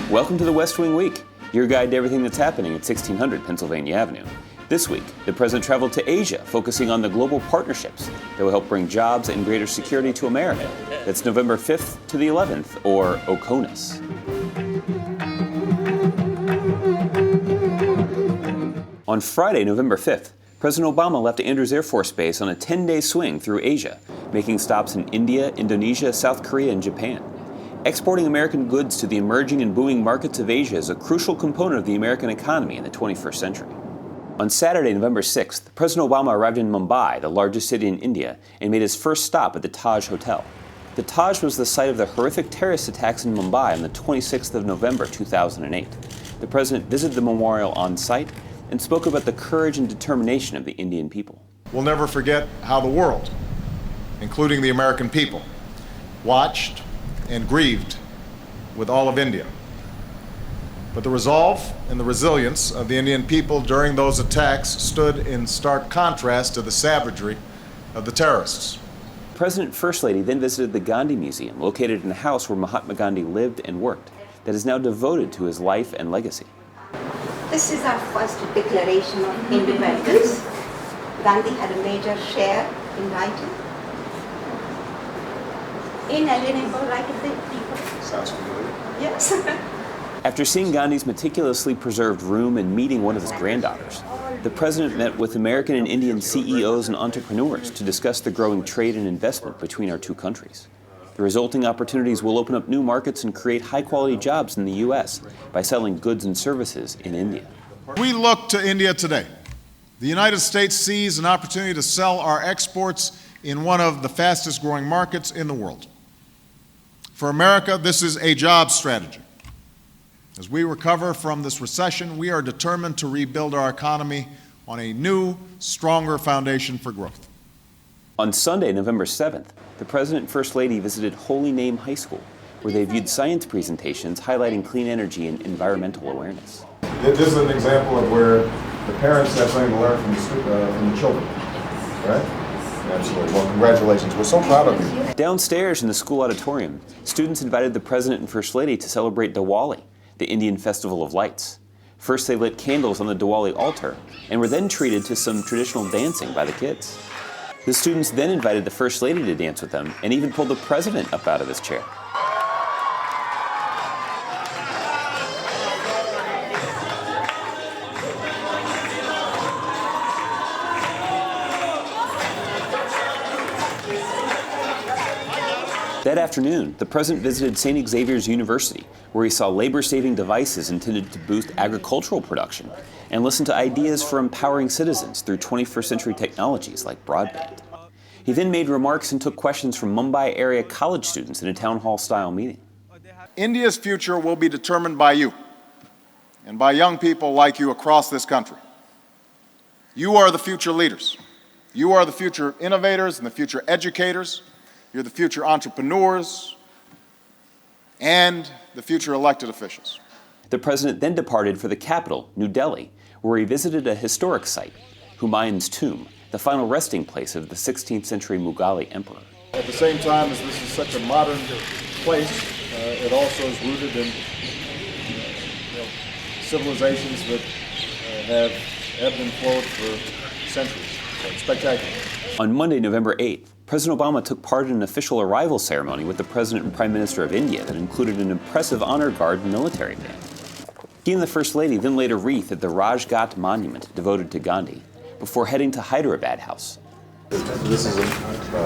Welcome to the West Wing Week, your guide to everything that's happening at 1600 Pennsylvania Avenue. This week, the president traveled to Asia, focusing on the global partnerships that will help bring jobs and greater security to America. That's November 5th to the 11th, or OCONUS. On Friday, November 5th, President Obama left Andrews Air Force Base on a 10-day swing through Asia, making stops in India, Indonesia, South Korea, and Japan. Exporting American goods to the emerging and booming markets of Asia is a crucial component of the American economy in the 21st century. On Saturday, November 6th, President Obama arrived in Mumbai, the largest city in India, and made his first stop at the Taj Hotel. The Taj was the site of the horrific terrorist attacks in Mumbai on the 26th of November 2008. The president visited the memorial on site and spoke about the courage and determination of the Indian people. We'll never forget how the world, including the American people, watched and grieved with all of India. But the resolve and the resilience of the Indian people during those attacks stood in stark contrast to the savagery of the terrorists. President and First Lady then visited the Gandhi Museum, located in a house where Mahatma Gandhi lived and worked, that is now devoted to his life and legacy. This is our first declaration of independence. Gandhi had a major share in writing. Inalienable right of the people. Sounds familiar. Yes. After seeing Gandhi's meticulously preserved room and meeting one of his granddaughters, the president met with American and Indian CEOs and entrepreneurs to discuss the growing trade and investment between our two countries. The resulting opportunities will open up new markets and create high-quality jobs in the U.S. by selling goods and services in India. We look to India today. The United States sees an opportunity to sell our exports in one of the fastest growing markets in the world. For America, this is a job strategy. As we recover from this recession, we are determined to rebuild our economy on a new, stronger foundation for growth. On Sunday, November 7th, the President and First Lady visited Holy Name High School, where they viewed science presentations highlighting clean energy and environmental awareness. This is an example of where the parents have something to learn from the children, right? Absolutely. Well, congratulations. We're so proud of you. Downstairs in the school auditorium, students invited the President and First Lady to celebrate Diwali, the Indian Festival of Lights. First, they lit candles on the Diwali altar and were then treated to some traditional dancing by the kids. The students then invited the First Lady to dance with them and even pulled the President up out of his chair. That afternoon, the president visited St. Xavier's University, where he saw labor-saving devices intended to boost agricultural production and listened to ideas for empowering citizens through 21st century technologies like broadband. He then made remarks and took questions from Mumbai area college students in a town hall-style meeting. India's future will be determined by you and by young people like you across this country. You are the future leaders. You are the future innovators and the future educators. You're the future entrepreneurs and the future elected officials. The president then departed for the capital, New Delhi, where he visited a historic site, Humayun's tomb, the final resting place of the 16th century Mughal emperor. At the same time as this is such a modern place, it also is rooted in civilizations that have ebbed and flowed for centuries. So it's spectacular. On Monday, November 8th, President Obama took part in an official arrival ceremony with the President and Prime Minister of India that included an impressive honor guard military band. He and the First Lady then laid a wreath at the Rajghat monument devoted to Gandhi before heading to Hyderabad House. This is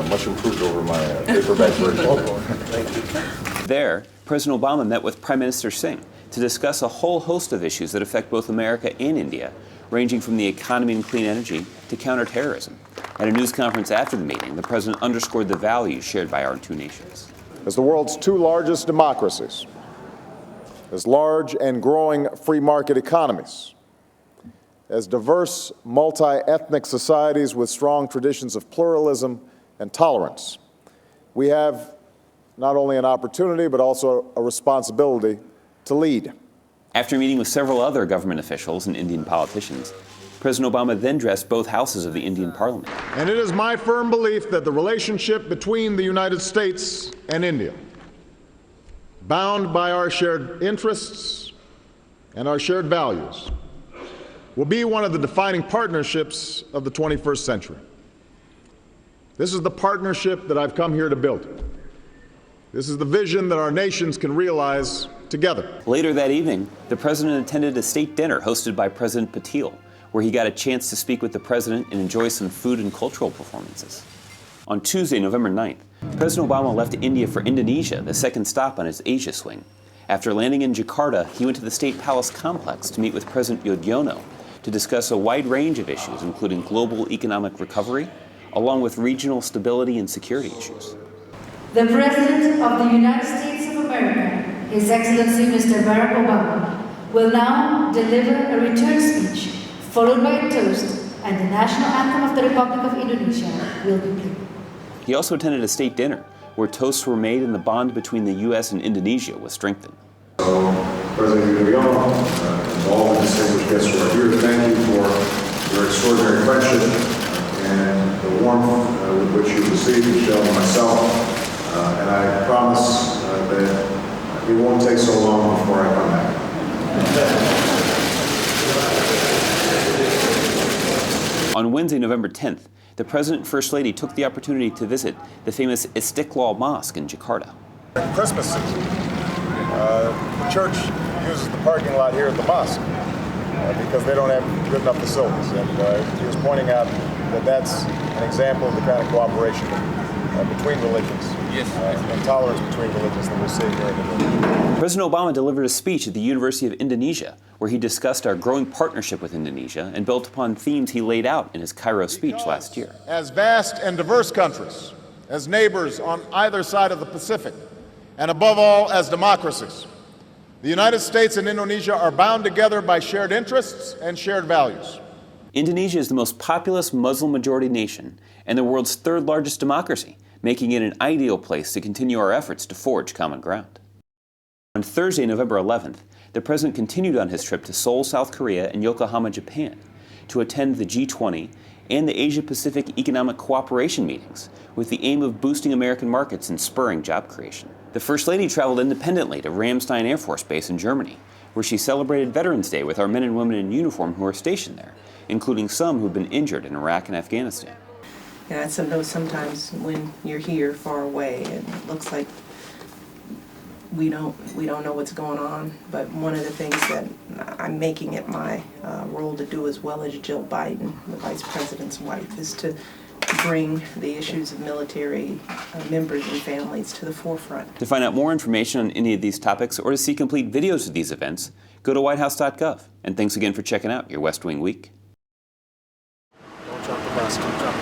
much improved over my paperback version. Thank you. There, President Obama met with Prime Minister Singh to discuss a whole host of issues that affect both America and India, ranging from the economy and clean energy to counterterrorism. At a news conference after the meeting, the president underscored the values shared by our two nations. As the world's two largest democracies, as large and growing free market economies, as diverse multi-ethnic societies with strong traditions of pluralism and tolerance, we have not only an opportunity but also a responsibility to lead. After meeting with several other government officials and Indian politicians, President Obama then addressed both houses of the Indian Parliament. And it is my firm belief that the relationship between the United States and India bound by our shared interests and our shared values, will be one of the defining partnerships of the 21st century. This is the partnership that I've come here to build. This is the vision that our nations can realize together. Later that evening, the president attended a state dinner hosted by President Patil, where he got a chance to speak with the president and enjoy some food and cultural performances. On Tuesday, November 9th, President Obama left India for Indonesia, the second stop on his Asia swing. After landing in Jakarta, he went to the State Palace complex to meet with President Yudhoyono to discuss a wide range of issues, including global economic recovery, along with regional stability and security issues. The President of the United States of America, His Excellency Mr. Barack Obama, will now deliver a return speech, followed by a toast, and the national anthem of the Republic of Indonesia will be played. He also attended a state dinner, where toasts were made and the bond between the U.S. and Indonesia was strengthened. So, President Yudhoyono, and all the distinguished guests who are here, thank you for your extraordinary friendship and the warmth with which you received Michelle and myself. And I promise that it won't take so long before I come back. On Wednesday, November 10th, the President and First Lady took the opportunity to visit the famous Istiqlal Mosque in Jakarta. Christmas season, the church uses the parking lot here at the mosque because they don't have good enough facilities. And he was pointing out that that's an example of the kind of cooperation between religions, and tolerance between religions that we're seeing here in Indonesia. President Obama delivered a speech at the University of Indonesia, where he discussed our growing partnership with Indonesia and built upon themes he laid out in his Cairo speech last year. As vast and diverse countries, as neighbors on either side of the Pacific, and above all, as democracies, the United States and Indonesia are bound together by shared interests and shared values. Indonesia is the most populous Muslim-majority nation and the world's third largest democracy, making it an ideal place to continue our efforts to forge common ground. On Thursday, November 11th, the President continued on his trip to Seoul, South Korea, and Yokohama, Japan, to attend the G20 and the Asia-Pacific Economic Cooperation meetings, with the aim of boosting American markets and spurring job creation. The First Lady traveled independently to Ramstein Air Force Base in Germany, where she celebrated Veterans Day with our men and women in uniform who are stationed there, including some who've been injured in Iraq and Afghanistan. And I know sometimes when you're here far away, it looks like we don't know what's going on. But one of the things that I'm making it my role to do, as well as Jill Biden, the Vice President's wife, is to bring the issues of military members and families to the forefront. To find out more information on any of these topics or to see complete videos of these events, go to whitehouse.gov. And thanks again for checking out your West Wing Week. Don't jump the bus, don't jump